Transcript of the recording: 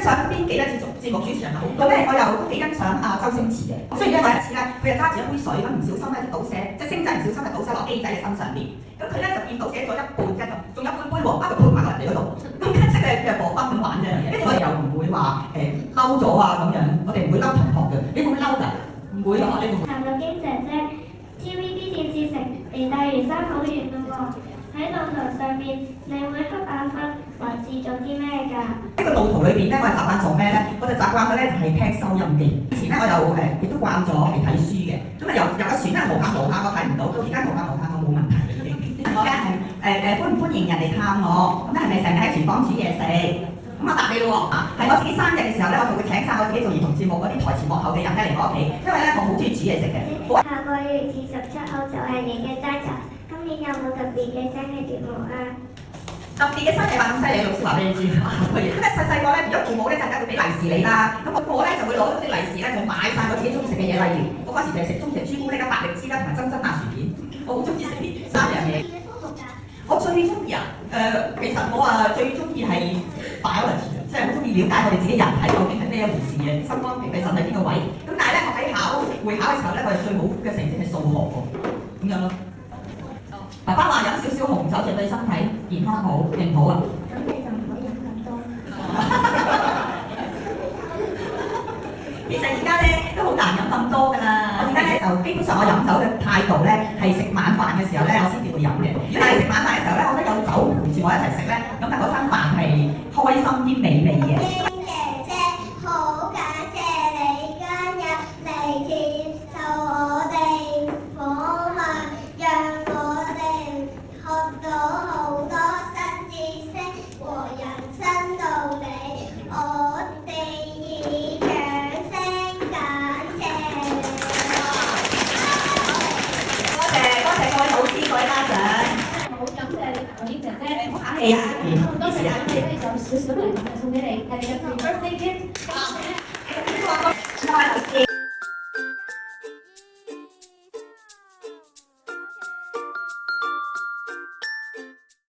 賞邊幾個節目主持人好多咧，我又都幾欣賞周星馳嘅。雖然咧有一次咧，佢就揸住一杯水咁唔小心咧就倒瀉，即係星仔唔小心就倒瀉落 A 仔嘅身上邊。咁佢咧就見倒瀉咗一半啫，仲有半杯喎，就潑埋落人哋嗰度。咁即係佢係火分咁玩啫。跟住我哋又唔會話嬲咗啊咁樣，我哋唔會嬲同學嘅。你會唔會嬲㗎？唔會啊！你會。譚玉京姐姐 ，TVB 電視城離大嶼山好遠嘞喎。喺路途上面，你會瞌眼瞓，還是做啲咩㗎？呢個路途裏邊咧，我係習慣做咩咧？我就習慣佢咧就係聽收音機。以前咧我又亦都慣咗係睇書嘅。咁啊由個船咧無限我睇唔到，到而家無限我冇問題嘅已經。我咧係歡唔歡迎人哋探我？咁咧係咪成日喺廚房煮嘢食？咁我答你咯喎，係我自己生日嘅時候咧，我就會請晒我自己做兒童節目嗰啲台前幕後嘅人咧嚟我屋企，因為咧我好中意煮嘢食嘅。下個月27號就係你嘅生日。今年有冇特別嘅生日節目啊？特別嘅生日話咁犀利，老師話俾你知。咁咧細個咧，如果父母咧陣間會俾利是你啦，咁我咧就會攞啲利是咧就買晒我自己中意食嘅嘢，例如我嗰時就係中意食朱古力啦、百力滋啦同埋珍珍辣薯片，我好中意食呢三樣嘢。我最中意其實我最中意係 biology， 即係好中意了解我哋自己人體究竟係咩一回事嘅，心肝脾肺腎喺邊個位。咁但係咧，我喺會考嘅時候咧，我係最好嘅成績係數學喎，咁樣咯。爸爸話飲少少紅酒就對身體健康好，認好啊！咁你就唔可以飲咁多。其實而家咧都好難飲咁多㗎啦。我而家咧就基本上我飲酒嘅態度咧係食晚飯嘅時候咧我先至會飲嘅。如果係食晚飯嘅時候咧，我覺得有酒陪住我一齊食咧，咁但嗰餐飯係開心啲美味嘅。姐姐，好感謝你今日嚟接受我哋訪問，讓我哋學到好多新知識和人生道理。我哋以掌聲感謝你。多謝各位老師、各位家長。好感謝你譚玉京姐姐，唔好客氣啊！多謝你，我哋就少少禮物送俾你，係你嘅 birthday gift。多謝老師。